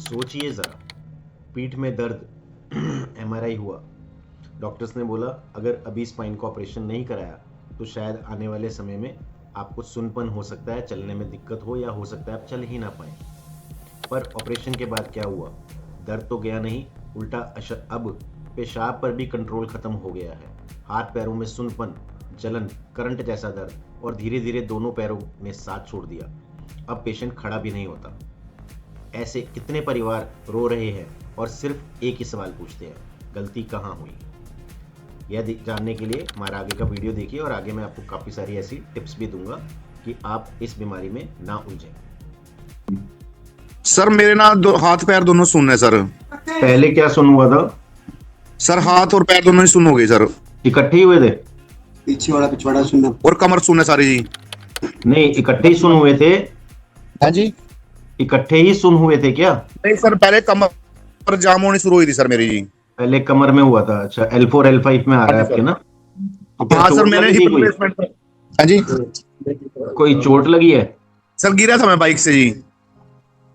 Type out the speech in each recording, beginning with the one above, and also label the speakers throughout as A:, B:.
A: सोचिए ज़रा, पीठ में दर्द एमआरआई हुआ। डॉक्टर्स ने बोला अगर अभी स्पाइन का ऑपरेशन नहीं कराया तो शायद आने वाले समय में आपको सुनपन हो सकता है, चलने में दिक्कत हो या हो सकता है आप चल ही ना पाए। पर ऑपरेशन के बाद क्या हुआ? दर्द तो गया नहीं, उल्टा अब पेशाब पर भी कंट्रोल खत्म हो गया है। हाथ पैरों में सुनपन, जलन, करंट जैसा दर्द और धीरे धीरे दोनों पैरों ने साथ छोड़ दिया। अब पेशेंट खड़ा भी नहीं होता। ऐसे कितने परिवार रो रहे हैं और सिर्फ एक ही सवाल पूछते हैं, गलती कहाँ हुई? यह जानने के लिए हमारा आगे का वीडियो देखिए और आगे मैं आपको काफ़ी सारी ऐसी टिप्स भी दूंगा कि आप इस बीमारी में ना उलझें।
B: सर मेरे ना हाथ पैर दोनों सुन है सर।
A: पहले क्या सुन हुआ था?
B: सर हाथ और पैर दोनों ही सुन हो गए सर।
A: इकट्ठे ही हुए थे?
C: पीछे वाला पिछवाड़ा सुनना
B: और कमर सुन है सारी जी।
A: नहीं, इकट्ठे ही सुन हुए थे।
B: हाँ जी,
A: इकट्ठे ही सुन हुए थे क्या?
B: नहीं सर, पहले कमर जाम होनी शुरू हुई थी सर मेरी जी।
A: पहले कमर में हुआ था। अच्छा, L4 L5 में आ रहा है आपके ना?
B: हाँ सर, मैंने हिप रिप्लेसमेंट। हाँ जी,
A: कोई चोट लगी है?
B: सर गिरा था मैं बाइक से जी।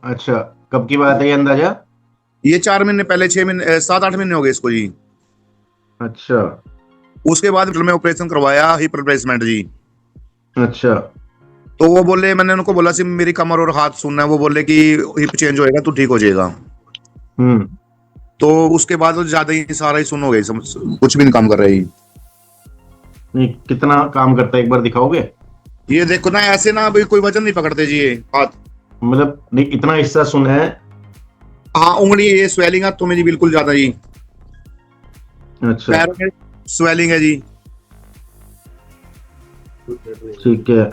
A: अच्छा, कब की बात है ये अंदाजा?
B: ये 4 महीने पहले, 6 महीने 7-8 महीने हो गए इसको जी।
A: अच्छा
B: उसके बाद मैं ऑपरेशन करवाया, हिप रिप्लेसमेंट जी।
A: अच्छा।
B: तो वो बोले, मैंने उनको बोला सी मेरी कमर और हाथ सुनना है, वो बोले कि हिप चेंज होएगा तो ठीक हो जाएगा। तो उसके बाद तो ज्यादा ही सारा ही सुन हो गई, कुछ भी नहीं काम कर रही।
A: नहीं, कितना काम करता है एक बार दिखाओगे?
B: ये देखो ना, ऐसे ना अभी कोई वजन नहीं पकड़ते जी ये हाथ।
A: मतलब नहीं, इतना हिस्सा सुन है?
B: हाँ, उंगली ये स्वेलिंग हाथों में जी बिल्कुल ज्यादा जी।
A: अच्छा
B: पैरों में स्वेलिंग है जी।
A: ठीक है।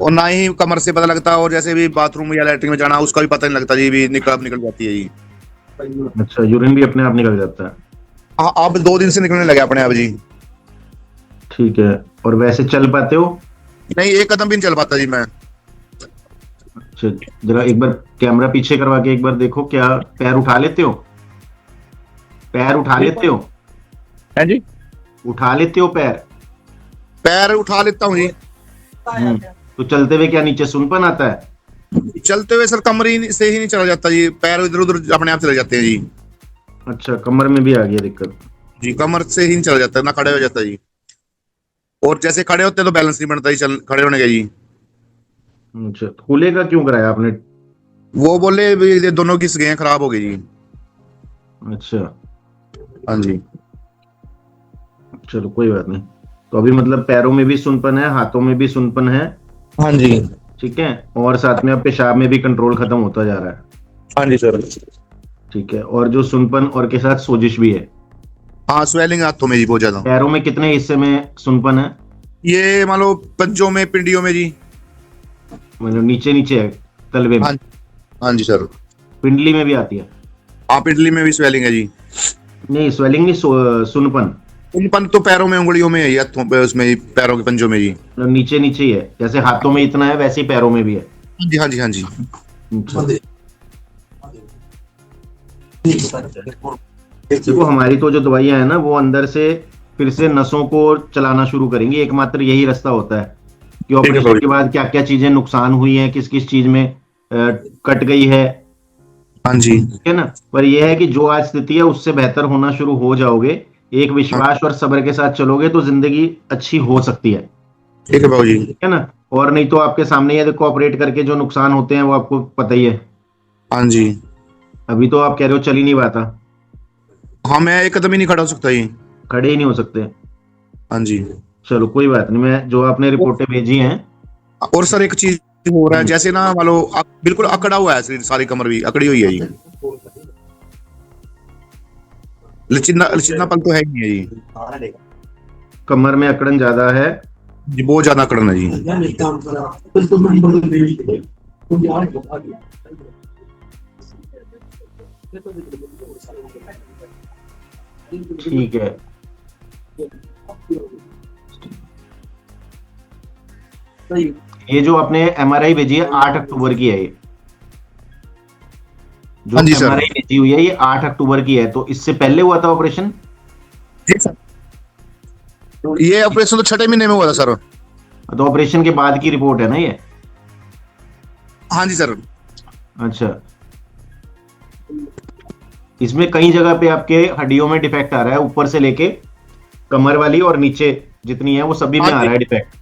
B: और ना ही कमर से पता लगता, और जैसे भी बाथरूम या लैट्रिन में जाना उसका भी पता नहीं लगता जी, भी निकल जाती है जी।
A: अच्छा, यूरिन भी अपने आप निकल जाता है?
B: हाँ, अब 2 दिन से निकलने लगे अपने आप जी।
A: ठीक है। और वैसे चल पाते हो?
B: नहीं, 1 कदम भी नहीं चल पाता जी मैं।
A: अच्छा, जरा एक बार कैमरा पीछे करवा के एक बार देखो, क्या पैर उठा लेते हो? पैर उठा लेते हो?
B: है जी,
A: उठा लेते हो पैर?
B: पैर उठा लेता हूँ जी।
A: तो चलते हुए क्या नीचे सुनपन आता है?
B: चलते हुए सर कमर ही से ही नहीं चला जाता जी, पैर इधर उधर अपने आप चले जाते हैं जी।
A: अच्छा, कमर में भी आ गया दिक्कत?
B: जी, कमर से ही नहीं चला जाता, ना खड़े हो जाता जी। और जैसे खड़े होते तो बैलेंस नहीं बनता जी, चल खड़े होने का जी।
A: अच्छा, खुले का क्यों कराया आपने?
B: वो बोले ये दोनों की सगें खराब हो गई जी।
A: अच्छा,
B: हाँ जी।
A: चलो कोई बात नहीं। तो अभी मतलब पैरों में भी सुनपन है, हाथों में भी सुनपन है?
B: हाँ जी।
A: ठीक है। और साथ में अब पेशाब में भी कंट्रोल खत्म होता जा रहा है?
B: हाँ जी सर।
A: ठीक है। और जो सुनपन और के साथ सोजिश भी है?
B: हाँ, स्वेलिंग हाथों में जी बहुत ज्यादा।
A: पैरों में कितने हिस्से में सुनपन है?
B: ये मान लो पंजों में, पिंडियों में जी।
A: मतलब नीचे नीचे है, तलवे में?
B: हाँ, हाँ जी सर।
A: पिंडली में भी आती है?
B: हाँ, पिंडली में भी स्वेलिंग है जी।
A: नहीं, स्वेलिंग नहीं, सुनपन।
B: उनपन तो पैरों में, उंगलियों में है, हाथों पे, उसमें पैरों के पंजों में जी।
A: मतलब नीचे नीचे ही है, जैसे हाथों में इतना है वैसे ही पैरों में भी है?
B: हाँ जी, हाँ जी, हाँ जी।
A: अच्छा। देखो, हमारी तो जो दवाइयां है ना वो अंदर से फिर से नसों को चलाना शुरू करेंगी। एकमात्र यही रास्ता होता है कि ऑपरेशन के बाद क्या क्या चीजें नुकसान हुई हैं, किस किस चीज में कट गई है।
B: हाँ जी,
A: ठीक है ना? पर यह है कि जो आज स्थिति है उससे बेहतर होना शुरू हो जाओगे, एक विश्वास और सब्र के साथ चलोगे तो जिंदगी अच्छी हो सकती है।
B: ठीक है बाबू जी।
A: ठीक है ना? और नहीं तो आपके सामने ये देखो, ऑपरेट करके जो नुकसान होते हैं वो आपको पता ही है।
B: हाँ जी।
A: अभी तो आप कह रहे हो चल ही नहीं पाता।
B: हाँ, मैं 1 कदम ही नहीं खड़ा हो सकता जी।
A: खड़े ही नहीं हो सकते?
B: हाँ जी।
A: चलो कोई बात नहीं, मैं जो आपने रिपोर्टें भेजी हैं।
B: और सर एक चीज हो रहा है, जैसे ना मान लो बिल्कुल अकड़ा हुआ है, सारी कमर भी अकड़ी हुई है जी। लचीनापन तो है ही नहीं है जी।
A: कमर में अकड़न ज्यादा है?
B: जी, बहुत ज्यादा अकड़न है जी।
A: ठीक है। ये जो आपने एमआरआई भेजी है 8 अक्टूबर की है, ये जो
B: हाँ जी सर।
A: एमआरआई भेजी हुई है ये 8 अक्टूबर की है, तो इससे पहले हुआ था ऑपरेशन?
B: ये ऑपरेशन तो 6 महीने में हुआ था सर।
A: तो ऑपरेशन के बाद की रिपोर्ट है ना ये?
B: हाँ जी सर।
A: अच्छा, इसमें कई जगह पे आपके हड्डियों में डिफेक्ट आ रहा है, ऊपर से लेके कमर वाली और नीचे जितनी है वो सभी में
B: हाँ
A: आ रहा है डिफेक्ट।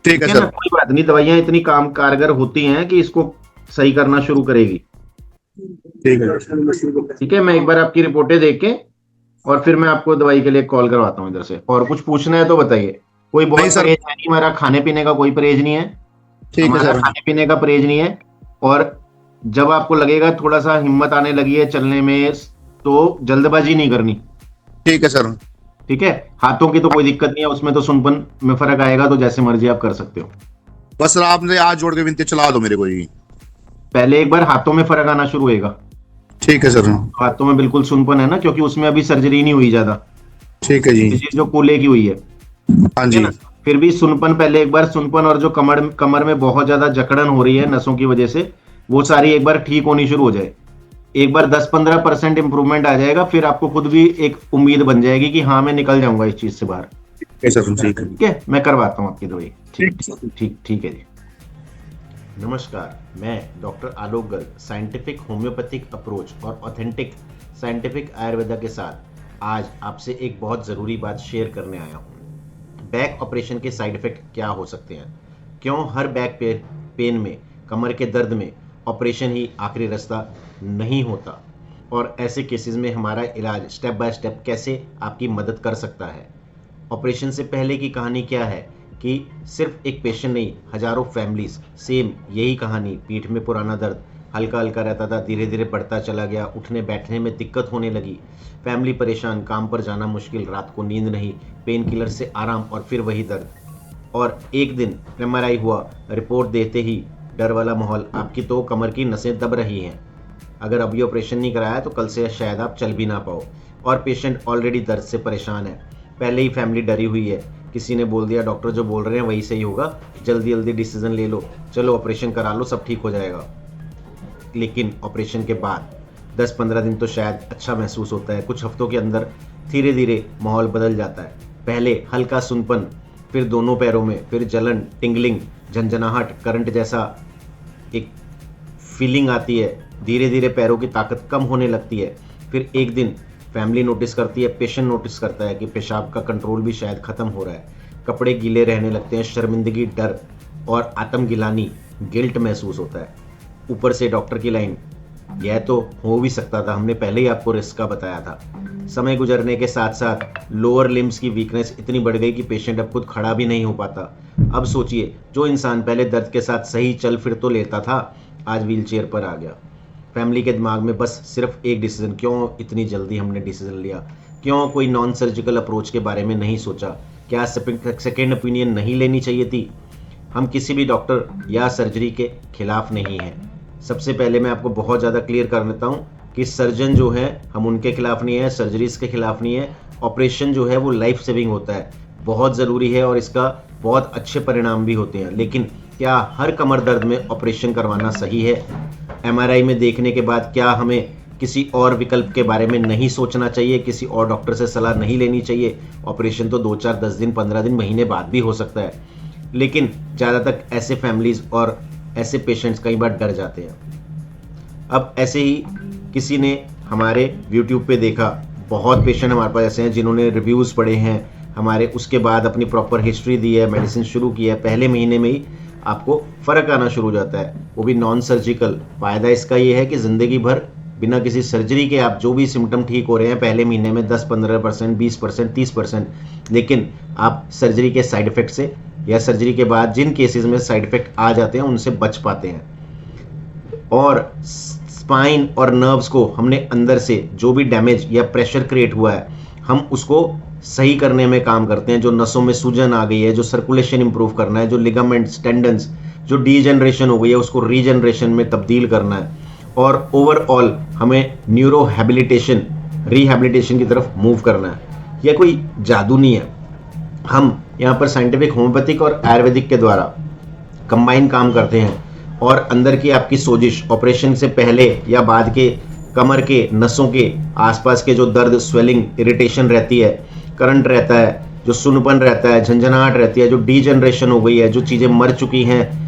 B: ठीक है
A: ना,
B: सर।
A: कोई बात नहीं, दवाइयां इतनी काम कारगर होती हैं कि इसको सही करना शुरू करेगी।
B: ठीक है
A: ठीक है, मैं एक बार आपकी रिपोर्टें देख के और फिर मैं आपको दवाई के लिए कॉल करवाता हूँ इधर से। और कुछ पूछना है तो बताइए। कोई
B: नहीं
A: बहुत
B: सर।
A: परहेज है नहीं, हमारा खाने पीने का कोई परहेज नहीं है।
B: ठीक है
A: हमारा
B: सर।
A: खाने पीने का परहेज नहीं है। और जब आपको लगेगा थोड़ा सा हिम्मत आने लगी है चलने में, तो जल्दबाजी नहीं करनी।
B: ठीक है सर।
A: ठीक है, हाथों की तो कोई दिक्कत नहीं है, उसमें तो सुनपन में फर्क आएगा, तो जैसे मर्जी आप कर सकते हो।
B: बस सर आपने आज जोड़ के विनती चला दो मेरे को जी।
A: पहले एक बार हाथों में फर्क आना शुरू होएगा।
B: ठीक है सर।
A: हाथों में बिल्कुल सुनपन है ना, क्योंकि उसमें अभी सर्जरी नहीं हुई ज्यादा,
B: ठीक है जी।
A: चीज जो कूल्हे की हुई है।
B: हाँ
A: ठीक है
B: जी।
A: ना? फिर भी सुनपन, पहले एक बार सुनपन और जो कमर में बहुत ज्यादा जकड़न हो रही है नसों की वजह से, वो सारी एक बार ठीक होनी शुरू हो जाए। एक बार 10-15% इंप्रूवमेंट आ जाएगा, फिर आपको खुद भी एक उम्मीद बन जाएगी कि हाँ मैं निकल जाऊंगा इस चीज से बाहर।
B: ठीक है सर। ठीक है।
A: ठीक है, मैं करवाता हूँ आपकी दवाई। ठीक
B: ठीक।
A: ठीक ठीक है जी। नमस्कार, मैं डॉक्टर आलोक गर्ग साइंटिफिक होम्योपैथिक अप्रोच और ऑथेंटिक साइंटिफिक आयुर्वेदा के साथ आज आपसे एक बहुत ज़रूरी बात शेयर करने आया हूँ। बैक ऑपरेशन के साइड इफ़ेक्ट क्या हो सकते हैं? क्यों हर बैक पेन में, कमर के दर्द में ऑपरेशन ही आखिरी रास्ता नहीं होता? और ऐसे केसेस में हमारा इलाज स्टेप बाय स्टेप कैसे आपकी मदद कर सकता है? ऑपरेशन से पहले की कहानी क्या है कि सिर्फ एक पेशेंट नहीं, हजारों फैमिलीज सेम यही कहानी। पीठ में पुराना दर्द हल्का हल्का रहता था, धीरे धीरे बढ़ता चला गया, उठने बैठने में दिक्कत होने लगी, फैमिली परेशान, काम पर जाना मुश्किल, रात को नींद नहीं, पेन किलर से आराम और फिर वही दर्द। और एक दिन MRI हुआ, रिपोर्ट देते ही डर वाला माहौल, आपकी तो कमर की नसें दब रही हैं, अगर अभी ऑपरेशन नहीं कराया तो कल से शायद आप चल भी ना पाओ। और पेशेंट ऑलरेडी दर्द से परेशान है, पहले ही फैमिली डरी हुई है, किसी ने बोल दिया डॉक्टर जो बोल रहे हैं वही सही होगा, जल्दी जल्दी डिसीजन ले लो, चलो ऑपरेशन करा लो, सब ठीक हो जाएगा। लेकिन ऑपरेशन के बाद 10-15 दिन तो शायद अच्छा महसूस होता है, कुछ हफ्तों के अंदर धीरे धीरे माहौल बदल जाता है। पहले हल्का सुनपन, फिर दोनों पैरों में, फिर जलन, टिंगलिंग, झंझनाहट, करंट जैसा एक फीलिंग आती है, धीरे धीरे पैरों की ताकत कम होने लगती है। फिर एक दिन फैमिली नोटिस करती है, पेशेंट नोटिस करता है कि पेशाब का कंट्रोल भी शायद ख़त्म हो रहा है, कपड़े गीले रहने लगते हैं, शर्मिंदगी, डर और आत्मगिलानी, गिल्ट महसूस होता है। ऊपर से डॉक्टर की लाइन, यह तो हो भी सकता था, हमने पहले ही आपको रिस्क का बताया था। समय गुजरने के साथ साथ लोअर लिम्स की वीकनेस इतनी बढ़ गई कि पेशेंट अब खुद खड़ा भी नहीं हो पाता। अब सोचिए, जो इंसान पहले दर्द के साथ सही चल फिर तो लेता था, आज व्हीलचेयर पर आ गया। फैमिली के दिमाग में बस सिर्फ एक डिसीजन, क्यों इतनी जल्दी हमने डिसीजन लिया? क्यों कोई नॉन सर्जिकल अप्रोच के बारे में नहीं सोचा? क्या सेकेंड ओपिनियन नहीं लेनी चाहिए थी? हम किसी भी डॉक्टर या सर्जरी के खिलाफ नहीं हैं। सबसे पहले मैं आपको बहुत ज़्यादा क्लियर कर देता हूँ कि सर्जन जो है हम उनके खिलाफ नहीं है, सर्जरीज के खिलाफ नहीं है। ऑपरेशन जो है वो लाइफ सेविंग होता है, बहुत ज़रूरी है और इसका बहुत अच्छे परिणाम भी होते हैं। लेकिन क्या हर कमर दर्द में ऑपरेशन करवाना सही है? MRI में देखने के बाद क्या हमें किसी और विकल्प के बारे में नहीं सोचना चाहिए? किसी और डॉक्टर से सलाह नहीं लेनी चाहिए? ऑपरेशन तो 2, 4, 10 दिन, 15 दिन, महीने बाद भी हो सकता है। लेकिन ज़्यादातर ऐसे फैमिलीज और ऐसे पेशेंट्स कई बार डर जाते हैं। अब ऐसे ही किसी ने हमारे YouTube पे देखा, बहुत पेशेंट हमारे पास ऐसे हैं जिन्होंने रिव्यूज़ पढ़े हैं हमारे, उसके बाद अपनी प्रॉपर हिस्ट्री दी है, मेडिसिन शुरू की है, पहले महीने में ही आपको फ़र्क आना शुरू हो जाता है, वो भी नॉन सर्जिकल। फ़ायदा इसका ये है कि ज़िंदगी भर बिना किसी सर्जरी के आप जो भी सिम्टम ठीक हो रहे हैं पहले महीने में 10-15%, 20%, 30%, लेकिन आप सर्जरी के साइड इफ़ेक्ट से या सर्जरी के बाद जिन केसेस में साइड इफ़ेक्ट आ जाते हैं उनसे बच पाते हैं। और स्पाइन और नर्व्स को हमने अंदर से जो भी डैमेज या प्रेशर क्रिएट हुआ है, हम उसको सही करने में काम करते हैं। जो नसों में सूजन आ गई है, जो सर्कुलेशन इंप्रूव करना है, जो लिगामेंट्स, टेंडन्स, जो डीजनरेशन हो गई है उसको रीजनरेशन में तब्दील करना है, और ओवरऑल हमें रिहैबिलिटेशन की तरफ मूव करना है। यह कोई जादू नहीं है, हम यहाँ पर साइंटिफिक होम्योपैथिक और आयुर्वेदिक के द्वारा कंबाइन काम करते हैं। और अंदर की आपकी सोजिश, ऑपरेशन से पहले या बाद के कमर के नसों के आसपास के जो दर्द, स्वेलिंग, इरिटेशन रहती है, करंट रहता है, जो सुनपन रहता है, झंझनाहट रहती है, जो डीजनरेशन हो गई है, जो चीज़ें मर चुकी हैं,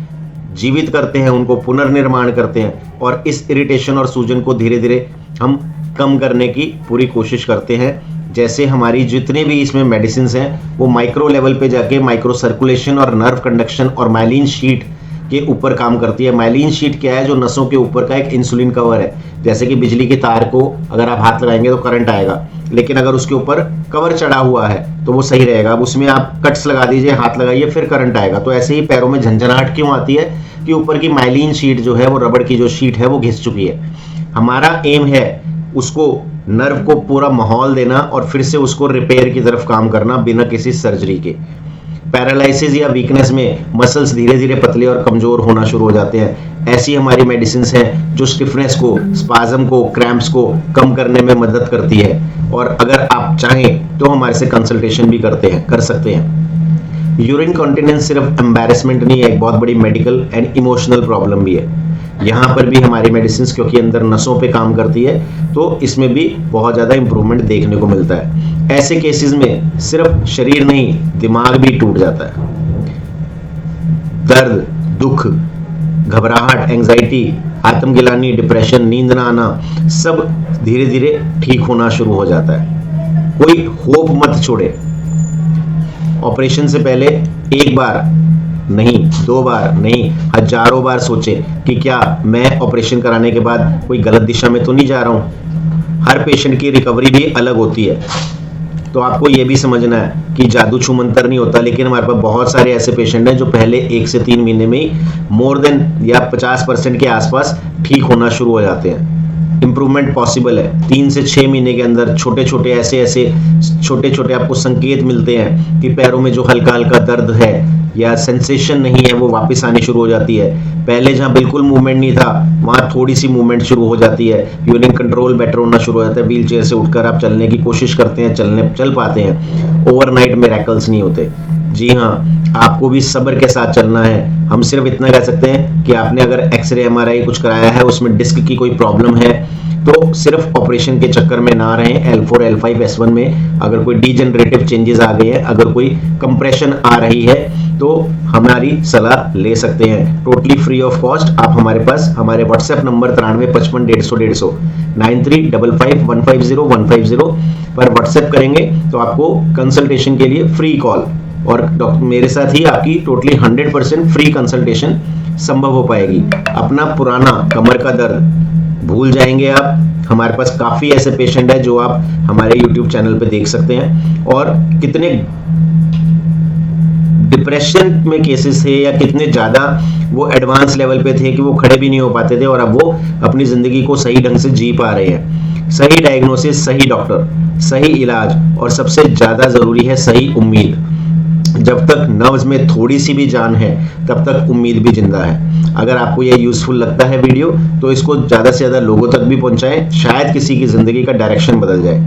A: जीवित करते हैं, उनको पुनर्निर्माण करते हैं। और इस इरिटेशन और सूजन को धीरे धीरे हम कम करने की पूरी कोशिश करते हैं। जैसे हमारी जितने भी इसमें मेडिसिन हैं वो माइक्रो लेवल पे जाके माइक्रो सर्कुलेशन और नर्व कंडक्शन और माइलिन शीट के ऊपर काम करती है। माइलिन शीट क्या है? जो नसों के ऊपर का एक इंसुलिन कवर है। जैसे कि बिजली की तार को अगर आप हाथ लगाएंगे तो करंट आएगा, लेकिन अगर उसके ऊपर कवर चढ़ा हुआ है तो वो सही रहेगा। अब उसमें आप कट्स लगा दीजिए, हाथ लगाइए, फिर करंट आएगा। तो ऐसे ही पैरों में झंझनाहट क्यों आती है? कि ऊपर की माइलिन शीट जो है, वो रबड़ की जो शीट है वो घिस चुकी है। हमारा एम है उसको नर्व को पूरा माहौल देना और फिर से उसको रिपेयर की तरफ काम करना बिना किसी सर्जरी के। पैरालिसिस या वीकनेस में मसल्स धीरे धीरे पतले और कमजोर होना शुरू हो जाते हैं। ऐसी हमारी मेडिसिन हैं जो स्टिफनेस को, स्पाज्म को, क्रैम्प्स को कम करने में मदद करती है। और अगर आप चाहें तो हमारे से कंसल्टेशन भी कर सकते हैं। यूरिन कॉन्टिनेंस सिर्फ एम्बैरेसमेंट नहीं है, एक बहुत बड़ी मेडिकल एंड इमोशनल प्रॉब्लम भी है। यहाँ पर भी हमारी मेडिसिन क्योंकि अंदर नसों पे काम करती है तो इसमें भी बहुत ज़्यादा इंप्रूवमेंट देखने को मिलता है। ऐसे केसेस में सिर्फ शरीर नहीं, दिमाग भी टूट जाता है। दर्द, दुख, घबराहट, एंजाइटी, आत्मगिलानी, डिप्रेशन, नींद ना आना, सब धीरे धीरे ठीक होना शुरू हो जाता है। कोई होप मत छोड़े। ऑपरेशन से पहले एक बार नहीं, 2 बार नहीं, हजारों बार सोचे कि क्या मैं ऑपरेशन कराने के बाद कोई गलत दिशा में तो नहीं जा रहा हूं। हर पेशेंट की रिकवरी भी अलग होती है, तो आपको यह भी समझना है कि जादू छू मंतर नहीं होता। लेकिन हमारे पास बहुत सारे ऐसे पेशेंट हैं जो पहले 1 से 3 महीने में ही मोर देन या 50% के आसपास ठीक होना शुरू हो जाते हैं। इंप्रूवमेंट पॉसिबल है। 3 से 6 महीने के अंदर छोटे छोटे आपको संकेत मिलते हैं कि पैरों में जो हल्का हल्का दर्द है या सेंसेशन नहीं है वो वापस आनी शुरू हो जाती है। पहले जहां बिल्कुल मूवमेंट नहीं था वहां थोड़ी सी मूवमेंट शुरू हो जाती है। यूरिन कंट्रोल बेटर होना शुरू हो जाता है। व्हील चेयर से उठकर आप चलने की कोशिश करते हैं, चल पाते हैं। ओवरनाइट मिरेकल्स नहीं होते। जी हाँ, आपको भी सब्र के साथ चलना है। हम सिर्फ इतना कह सकते हैं कि आपने अगर एक्सरे, MRI कुछ कराया है, उसमें डिस्क की कोई प्रॉब्लम है तो सिर्फ ऑपरेशन के चक्कर में ना रहें। L4, L5, S1 में अगर कोई डीजेनरेटिव चेंजेस आ गए हैं, अगर कोई कंप्रेशन आ रही है तो हमारी सलाह ले सकते हैं टोटली फ्री ऑफ कॉस्ट। आप हमारे पास हमारे व्हाट्सएप नंबर 9355 150 9355150150 पर व्हाट्सएप करेंगे तो आपको कंसल्टेशन के लिए फ्री कॉल और डॉक्टर मेरे साथ ही आपकी टोटली 100% फ्री कंसल्टेशन संभव हो पाएगी। अपना पुराना कमर का दर्द भूल जाएंगे आप। हमारे पास काफी ऐसे पेशेंट हैं जो आप हमारे YouTube चैनल पे देख सकते हैं, और कितने डिप्रेशन में केसेस थे या कितने ज्यादा वो एडवांस लेवल पे थे कि वो खड़े भी नहीं हो पाते थे, और अब वो अपनी जिंदगी को सही ढंग से जी पा रहे हैं। सही डायग्नोसिस, सही डॉक्टर, सही इलाज, और सबसे ज्यादा जरूरी है सही उम्मीद। जब तक नब्ज में थोड़ी सी भी जान है तब तक उम्मीद भी जिंदा है। अगर आपको ये यूजफुल लगता है वीडियो तो इसको ज्यादा से ज्यादा लोगों तक भी पहुंचाएं, शायद किसी की जिंदगी का डायरेक्शन बदल जाए।